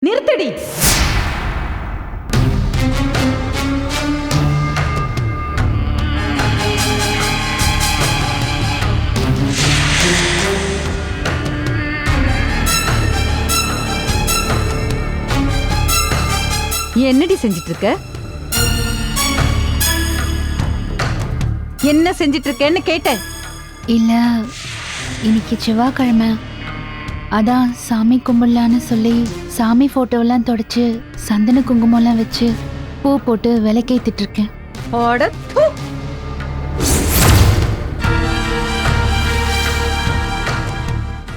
நிறுத்தடி. என்னடி செஞ்சிட்டு இருக்க? என்ன செஞ்சிட்டு இருக்கேன்னு கேட்டேன். இல்ல, இன்னைக்கு செவ்வாய்க்கிழமை, அதான் சாமி கும்பிடலான்னு சொல்லி சாமி போட்டோவெல்லாம் தொடச்சு சந்தன குங்குமம்லாம் வச்சு பூ போட்டு விளக்கேத்திட்டு இருக்கேன்.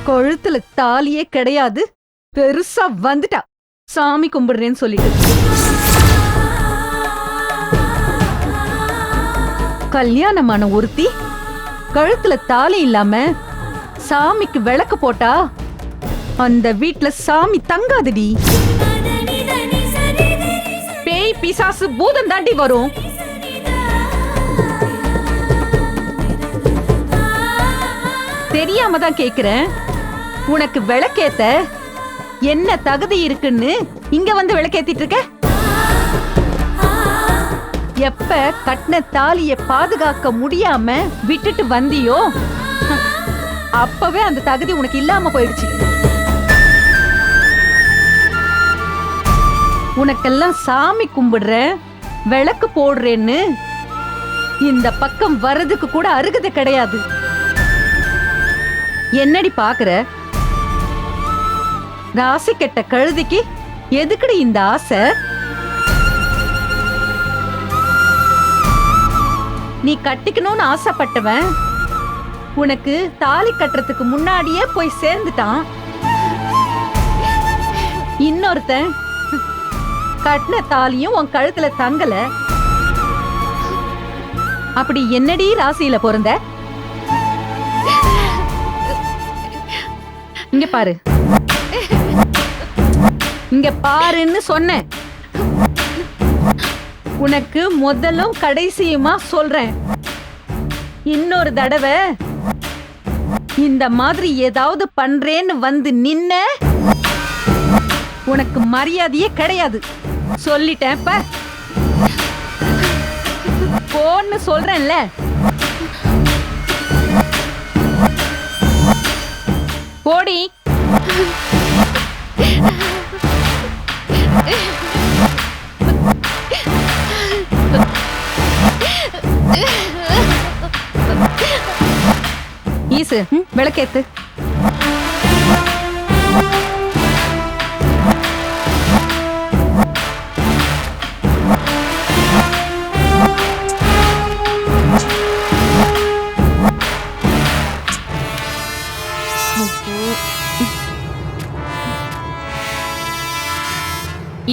கொழுத்துல தாலியே கிடையாது, பெருசா வந்துட்டா சாமி கும்பிடுறேன்னு சொல்லிட்டு. கல்யாணமான ஒருத்தி கழுத்துல தாலி இல்லாம சாமிக்கு விளக்கு போட்டா அந்த வீட்ல சாமி தங்காதுடி. பேய் பிசாசு பூதம் தாண்டி வரும். தெரியாம தான் கேக்குறேன். உனக்கு விளக்கேத்த என்ன தகுதி இருக்குன்னு இங்க வந்து விளக்கேத்திட்டு இருக்க? எப்ப கட்டின தாலிய பாதுகாக்க முடியாம விட்டுட்டு வந்தியோ அப்பவே அந்த தகுதி உனக்கு இல்லாம போயிடுச்சு. உனக்கெல்லாம் சாமி கும்பிடுற, விளக்கு போடுறேன்னு இந்த பக்கம் வர்றதுக்கு கூட அருகதை கிடையாது. என்னடி பாக்குற? ராசி கெட்ட கழுதிக்கு எதுக்குடி இந்த ஆசை? நீ கட்டிக்கணும்னு ஆசைப்பட்டவன் உனக்கு தாலி கட்டுறதுக்கு முன்னாடியே போய் சேர்ந்துட்டான். இன்னொருத்தன் கட்டின தாலியும் உன் கழுத்துல தங்கல. அப்படி என்னடி ராசியில பிறந்த? இங்க பாரு, இங்க பாருன்னு சொன்னேன். உனக்கு முதலும் கடைசியுமா சொல்றேன். இன்னொரு தடவை இந்த மாதிரி ஏதாவது பண்றேன்னு வந்து நின்ன உனக்கு மரியாதையே கிடையாது. சொல்லிட்டேன். போன்னு சொல்றேன்ல. போடி. ஈசு, விளக்கேத்து.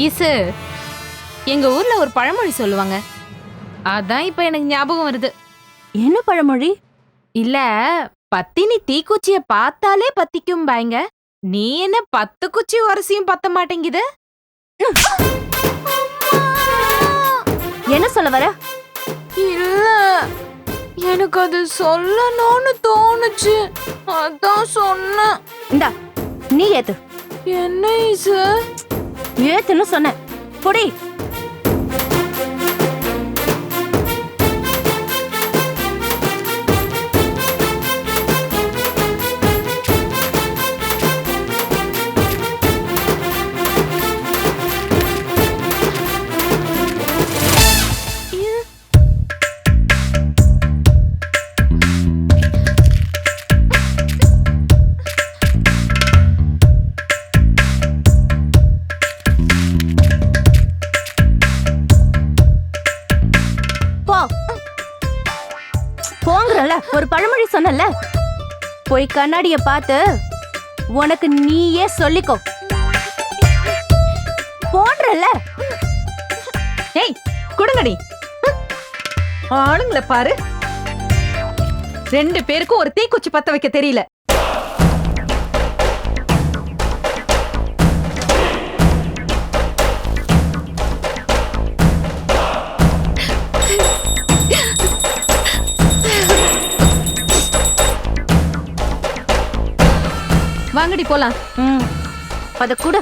ஈசு, எங்க ஊர்ல ஒரு பழமொழி சொல்லுவாங்க, அதான் இப்ப எனக்கு ஞாபகம் வருது. என்ன பழமொழி? இல்ல, பத்தினி தீக்குச்சிய பார்த்தாலே பத்திக்கும் பாய்ங்க. நீ என்ன 10 குச்சி உரசியும் பத்த மாட்டேங்குது? என்ன சொல்ல வர? இல்ல, எனக்கு அது சொல்லணும்னு தோணுச்சு, அதான் சொன்னேன். இந்தா, நீ ஏத்து. என்ன ஈசு? ஏத்துன்னு சொன்னேன். பொடி. போங்கறல, ஒரு பழமொழி சொன்னல, போய் கண்ணாடிய பார்த்து உனக்கு நீயே சொல்லிக்கோ. போன்றல. ஏய், குடுங்கடி. ஆளுங்கள பாரு, 2 பேருக்கும் ஒரு தீக்குச்சி பத்த வைக்க தெரியல. வாங்கடி போலாம். அத கூட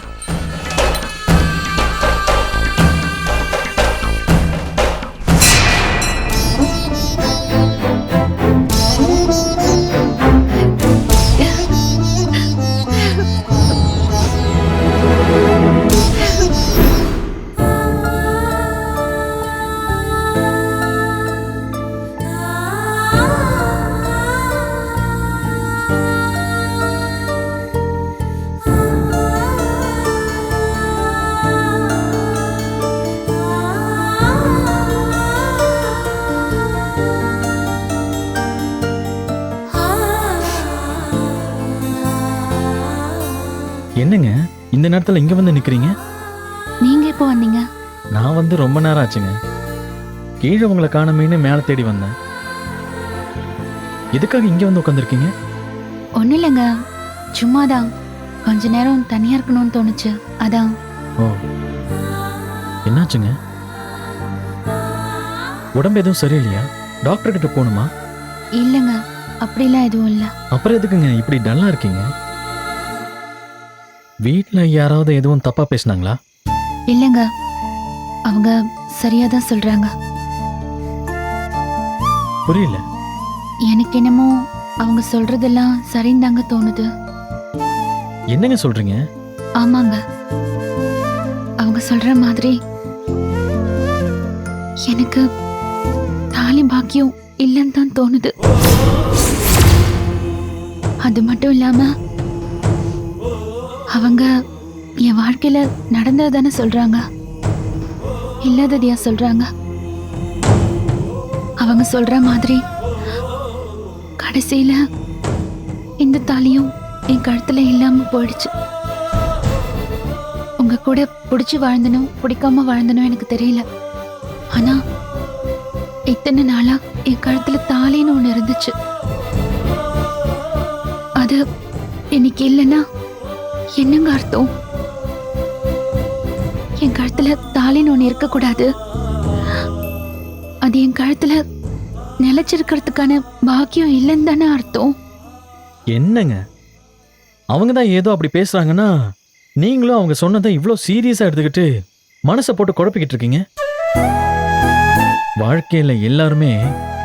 என்னங்க இந்த நேரத்துல இங்க வந்து நிக்கிறீங்க? நீங்க எப்போ வந்தீங்க? நான் வந்து ரொம்ப நேரம் ஆச்சுங்க. கீழே உங்களை காணமேன்னு மேலே தேடி வந்தேன். எதுக்காக இங்க வந்து உட்காந்துருக்கீங்க? ஒன்றும் இல்லைங்க, சும்மாதான் கொஞ்ச நேரம் தனியா இருக்கணும்னு தோணுச்சு, அதான். ஓ, என்னாச்சுங்க? உடம்பு எதுவும் சரியில்லையா? டாக்டர் கிட்ட போகணுமா? இல்லைங்க, அப்படிலாம் எதுவும் இல்லை. அப்புறம் எதுக்குங்க இப்படி டல்லா இருக்கீங்க? வீட்டில் யாராவது எதுவும் தப்பா பேசினாங்களா? இல்லைங்க, அவங்க சரியா தான் சொல்றாங்க. புரியல. எனக்கு என்னமோ அவங்க சொல்றதெல்லாம் சரின்னு தாங்க தோணுது. என்னங்க சொல்றீங்க? ஆமாங்க, அவங்க சொல்ற மாதிரி எனக்கு தாலி பாக்கியம் இல்லைன்னு தான் தோணுது. அது மட்டும் இல்லாம அவங்க என் வாழ்க்கையில நடந்தது தானே சொல்றாங்க, இல்லாததையா சொல்றாங்க. அவங்க சொல்ற மாதிரி கடைசியில இந்த தாலியும் என் கழுத்துல இல்லாம போயிடுச்சு. உங்க கூட பிடிச்சு வாழ்ந்தனும் பிடிக்காம வாழ்ந்தனும் எனக்கு தெரியல, ஆனா இத்தனை நாளா என் கழுத்துல தாலின்னு ஒண்ணு இருந்துச்சு. அது இன்னைக்கு இல்லைன்னா என்னங்க அர்த்தம்? என் கழுத்துல தாலின்னு ஒண்ணு இருக்கக்கூடாது, அது என் கழுத்துல நிலைச்சிருக்கிறதுக்கான பாக்கியம் இல்லைன்னு தானே அர்த்தம். என்னங்க அவங்க தான் ஏதோ அப்படி பேசுறாங்கன்னா நீங்களும் அவங்க சொன்னதை இவ்வளோ சீரியஸா எடுத்துக்கிட்டு மனசை போட்டு குழப்பிக்கிட்டு இருக்கீங்க. வாழ்க்கையில எல்லாருமே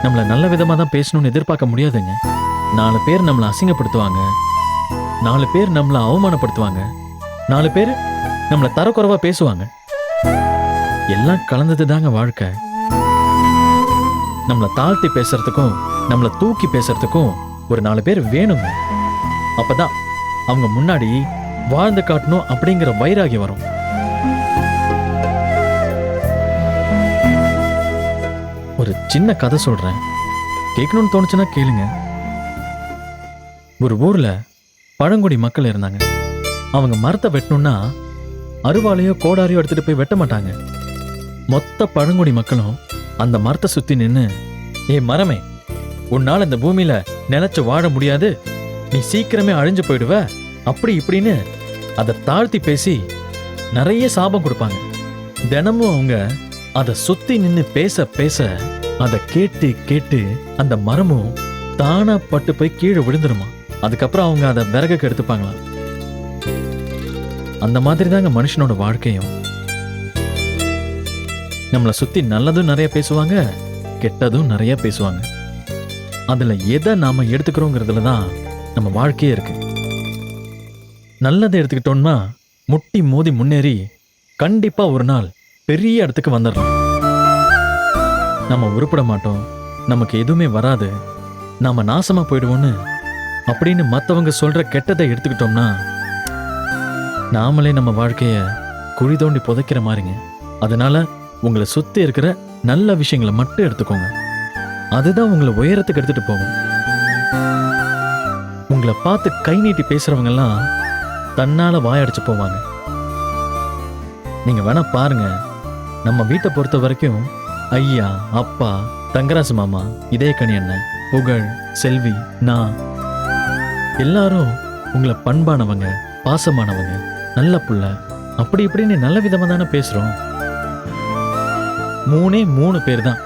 நம்மள நல்ல விதமா தான் பேசணும்னு எதிர்பார்க்க முடியாதுங்க. 4 பேர் நம்மளை அசிங்கப்படுத்துவாங்க, 4 பேர் நம்மளை அவமானப்படுத்துவாங்க, 4 பேர் நம்மளை தரக்குறைவா பேசுவாங்க. எல்லாம் கலந்தது தாங்க வாழ்க்கை. நம்மளை தாழ்த்தி பேசுறதுக்கும் நம்மளை தூக்கி பேசுறதுக்கும் ஒரு 4 பேர் வேணுங்க. அப்பதான் அவங்க முன்னாடி வாழ்ந்து காட்டணும் அப்படிங்கிற வைராகியம் வரும். ஒரு சின்ன கதை சொல்றேன், கேட்கணும்னு தோணுச்சுன்னா கேளுங்க. ஒரு ஊர்ல பழங்குடி மக்கள் இருந்தாங்க. அவங்க மரத்தை வெட்டணும்னா அருவாளையோ கோடாரியோ எடுத்துட்டு போய் வெட்ட மாட்டாங்க. மொத்த பழங்குடி மக்களும் அந்த மரத்தை சுத்தி நின்னு, ஏ மரமே, உன்னால இந்த பூமியில நினைச்சு வாழ முடியாது, நீ சீக்கிரமே அழிஞ்சு போயிடுவ, அப்படி இப்படின்னு அதை தாழ்த்தி பேசி நிறைய சாபம் கொடுப்பாங்க. தினமும் அவங்க அதை சுத்தி நின்னு பேச பேச அதை கேட்டு கேட்டு அந்த மரமும் தானா பட்டு போய் கீழே விழுந்துருமா. அதுக்கப்புறம் அவங்க அதை விறகுக்கு எடுத்துப்பாங்களாம். அந்த மாதிரி தாங்க மனுஷனோட வாழ்க்கையும். நம்மளை சுத்தி நல்லதும் நிறைய பேசுவாங்க, கெட்டதும் நிறைய பேசுவாங்க. அதுல எதை நாம எடுத்துக்கிறோங்கிறதுல தான் நம்ம வாழ்க்கையே இருக்கு. நல்லதை எடுத்துக்கிட்டோம்னா முட்டி மோதி முன்னேறி கண்டிப்பா ஒரு நாள் பெரிய இடத்துக்கு வந்துடலாம். நம்ம உருப்பட மாட்டோம், நமக்கு எதுவுமே வராது, நாம நாசமா போயிடுவோன்னு அப்படின்னு மற்றவங்க சொல்ற கெட்டதை எடுத்துக்கிட்டோம்னா நாமளே நம்ம வாழ்க்கைய குழி தோண்டி புதைக்கிற மாதிரிங்க. அதனால உங்களை சுத்தி இருக்கிற நல்ல விஷயங்களை மட்டும் எடுத்துக்கோங்க. அதுதான் உங்களை உயரத்துக்கு எடுத்துட்டு போகும். உங்களை பார்த்து கை நீட்டி பேசுறவங்க எல்லாம் தன்னால வாயடிச்சு போவாங்க. நீங்க வேணா பாருங்க, நம்ம வீட்டை பொறுத்த வரைக்கும் ஐயா, அப்பா, தங்கராசு மாமா, இதயக்கனி அண்ணன், புகழ், செல்வி, நான் எல்லாரும் உங்களை பண்பானவங்க, பாசமானவங்க, நல்ல புள்ள, அப்படி இப்படின்னு நல்ல விதமா தானே பேசுறோம். 3 பேர் தான்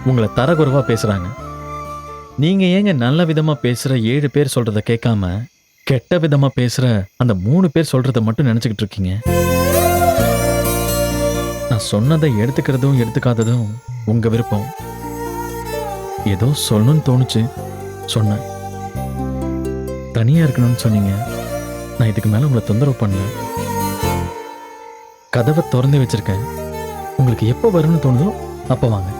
உங்களை தரக்குறைவா பேசுறாங்க. நீங்க ஏங்க நல்ல விதமா பேசுற 7 பேர் சொல்றத கேட்காம கெட்ட விதமா பேசுற அந்த 3 பேர் சொல்றத மட்டும் நினைச்சுக்கிட்டு இருக்கீங்க? நான் சொன்னதை எடுத்துக்கிறதும் எடுத்துக்காததும் உங்க விருப்பம். ஏதோ சொல்லணும்னு தோணுச்சு, சொன்னேன். தனியா இருக்கணும்னு சொன்னீங்க, நான் இதுக்கு மேல உங்களை தொந்தரவு பண்ணல. கதவை திறந்து வச்சிருக்கேன், உங்களுக்கு எப்போ வரணும்னு தோணுதோ அப்போ வாங்க.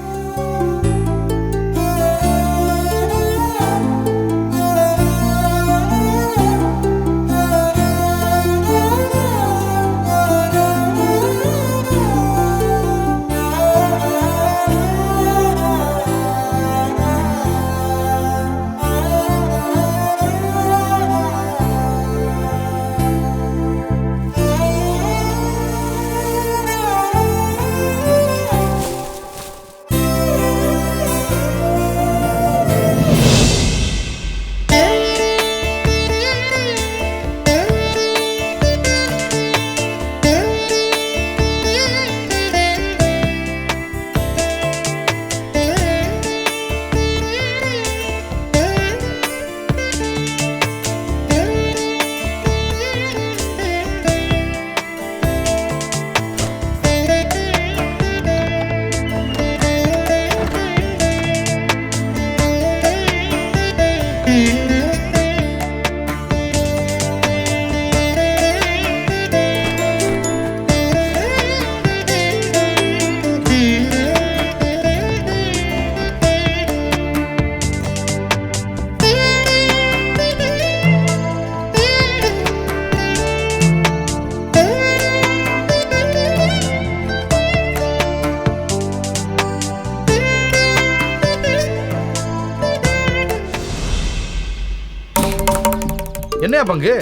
பங்கு?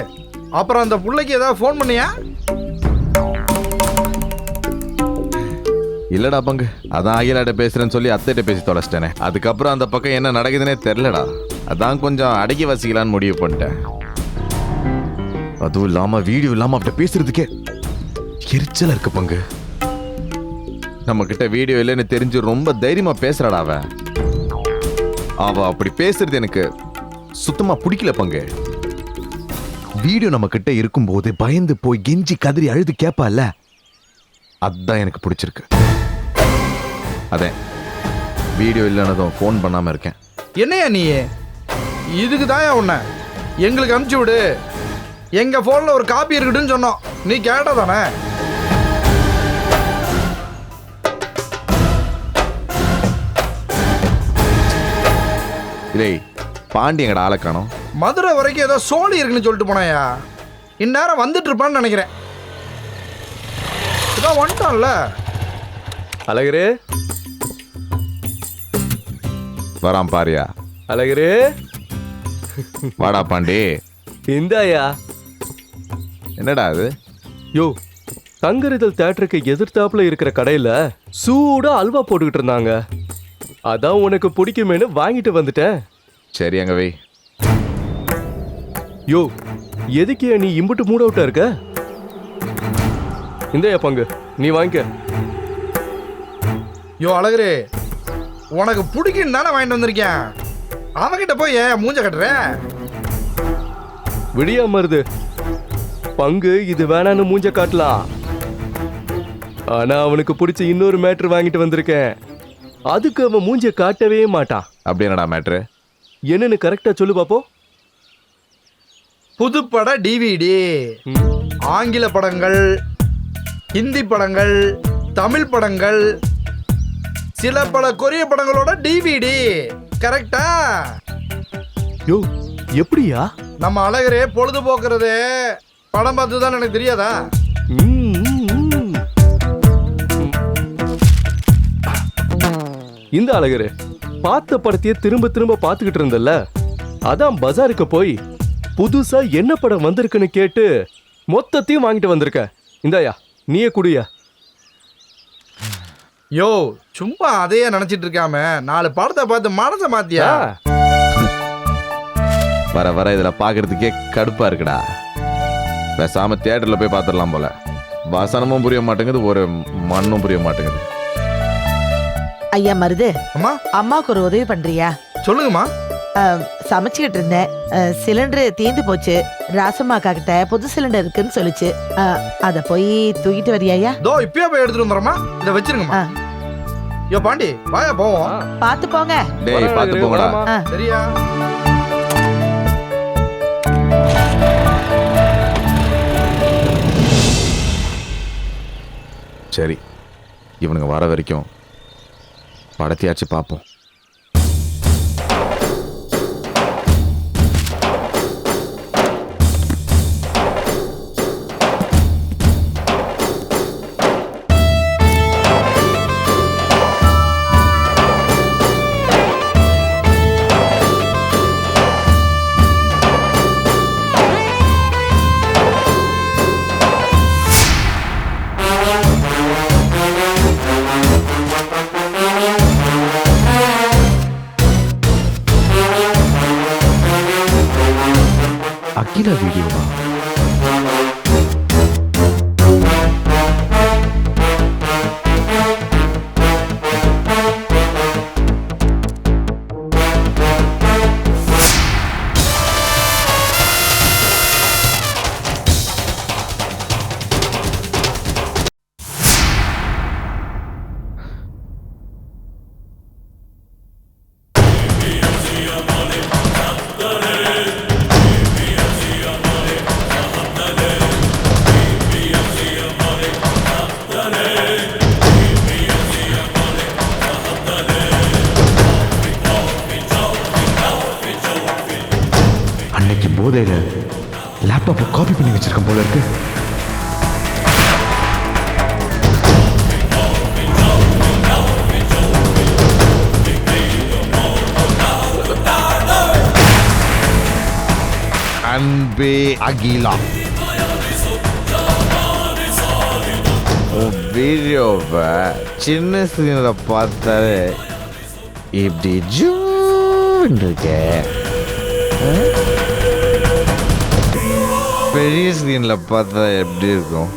அப்புறம் அந்த புள்ளைக்கு ஏதாவது ஃபோன் பண்ணியா? இல்லடா பங்கு, அதான் அகிலாட்ட பேசுறேன்னு சொல்லி அத்தைகிட்ட பேசி தொலைச்சிட்டேனே. அதுக்கப்புறம் அந்த பக்கம் என்ன நடக்குதுன்னே தெரிலடா. அதான் கொஞ்சம் அடக்கி வசிக்கலான்னு முடிவு பண்ணிட்டேன். அதுவும் இல்லாம வீடியோ இல்லாம அப்படி பேசுறதுக்கே எரிச்சலா இருக்கு பங்கு. நம்ம கிட்ட வீடியோ இல்லைன்னு தெரிஞ்சு ரொம்ப தைரியமா பேசுறாடா அவ அப்படி பேசுறது எனக்கு சுத்தமா பிடிக்கல பங்கு. வீடியோ நம்ம கிட்ட இருக்கும்போது பயந்து போய் கெஞ்சி கதறி அழுது கேட்பால, அதுதான் எனக்கு பிடிச்சிருக்கு. அதே வீடியோ இல்லைன்னதும் ஃபோன் பண்ணாம இருக்கேன். என்னையா நீ? இதுக்கு தாயா உன்னை எங்களுக்கு அனுப்பிச்சு விடு, எங்க போன்ல ஒரு காப்பி இருக்குதுன்னு சொன்னோம். நீ கேட்டா தானே? இல்லை பாண்டி எங்கட ஆளை காணோம். மதுரை வரைக்கும் ஏதோ சோழி இருக்குன்னு சொல்லிட்டு போனாயா. இந்நேரம் வந்துட்டு இருப்பான்னு நினைக்கிறேன். இதான் வந்துட்டான்ல. அழகரே வரான் பாரியா. அழகரே வாடா பாண்டி. இந்தாயா. என்னடா அது? யோ, தங்கரிதழ் தேட்டருக்கு எதிர்த்தாப்புல இருக்கிற கடையில சூடா அல்வா போட்டுக்கிட்டு இருந்தாங்க. அதான் உனக்கு பிடிக்குமேனு வாங்கிட்டு வந்துட்டேன். சரி அங்க வை. யோ, எதுக்கு நீ இம்புட்டு மூட் அவுட்டா இருக்க? இந்தாயா பங்கு, நீ வாங்கிக்க. யோ அழகரே, உனக்கு பிடிக்கும் தானே வாங்கிட்டு வந்திருக்கேன். அவன்கிட்ட போய் ஏன் மூஞ்ச கட்டுற? விடியா மருது பங்கு, இது வேணான்னு மூஞ்ச காட்டலாம். ஆனா அவனுக்கு பிடிச்ச இன்னொரு மேட்ரு வாங்கிட்டு வந்திருக்கேன். அதுக்கு அவன் மூஞ்ச காட்டவே மாட்டான். அப்படி என்னடா மேட்ரு? என்னன்னு கரெக்டா சொல்லு பாப்போம். புதுப்பட டிவிடி, ஆங்கில படங்கள், ஹிந்தி படங்கள், தமிழ் படங்கள், சில பல கொரிய படங்களோட டிவிடி. கரெக்டா? யோ, எப்படியா? நம்ம அழகரே பொழுதுபோக்குறது படம் பார்த்து தான் எனக்கு தெரியாதா? இந்த அழகரு பார்த்த படத்தையே திரும்ப திரும்ப பார்த்துக்கிட்டு இருந்தல்ல, அதான் பஜாருக்கு போய் புதுசா என்ன படம் வந்திருக்குன்னு கேட்டு மொத்தத்தையும் வாங்கிட்டு வந்திருக்க. இந்தாயா, நீயே குடியா. யோ, சும்மா அதையே நினைச்சிட்டு இருக்காம 4 படத்தை பார்த்து மனசை மாத்தியா? வர வர இதுல பாக்குறதுக்கே கடுப்பா இருக்குடா. பேசாம தியேட்டர்ல போய் பார்த்துடலாம் போல. வசனமும் புரிய மாட்டேங்குது, ஒரு மண்ணும் புரிய மாட்டேங்குது. ஐயா மருது, அம்மா அம்மாவுக்கு ஒரு உதவி பண்றியா? சொல்லுங்கம்மா. சமைச்சுக்கிட்டு இருந்தேன், சிலிண்டர் தீந்து போச்சு. ராசம்மாக்கா கிட்ட புது சிலிண்டர் இருக்குன்னு சொல்லிச்சு. அத போய் தூக்கிட்டு வரியா? தோ இப்பயே போய் எடுத்துட்டு வந்துடுறேம்மா. இதை வச்சிருங்கம்மா. யோ பாண்டி, வாயா போவோம். பாத்து போங்க. டேய் பார்த்து போங்கடா. சரியா? சரி, இவனுங்க வர வரைக்கும் படத்தையாச்சு பார்ப்போம். அகிலா வீடியோவா? அன்னைக்கு போதையில லேப்டாப்பை காப்பி பண்ணி வச்சிருக்கேன் போல இருக்கு. And அன்பே அகிலா உன் வீடியோவை சின்ன ஸ்கிரீனில் பார்த்தாலே இப்படி ஜூன் இருக்க பெரிய ஸ்கிரீனில் பார்த்தா எப்படி இருக்கும்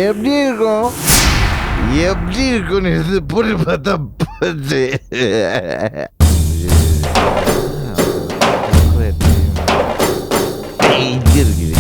எப்படி இருக்கும் எப்படி இருக்கும்னு எடுத்து போட்டு பார்த்தா பார்த்து இங்கே இருக்குது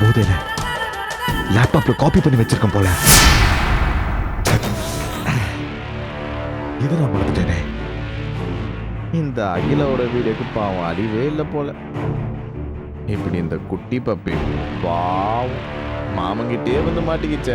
போதையில லேப்டாப்ல காப்பி பண்ணி வச்சிருக்கேன் போல. இதை நான் மறந்துட்டேனே. இந்த அகிலாவோட வீடியோக்கு பாவம் அறிவே இல்லை போல. இப்படி இந்த குட்டி பப்பி பாவம் மாமங்கிட்டே வந்து மாட்டிக்கிச்ச.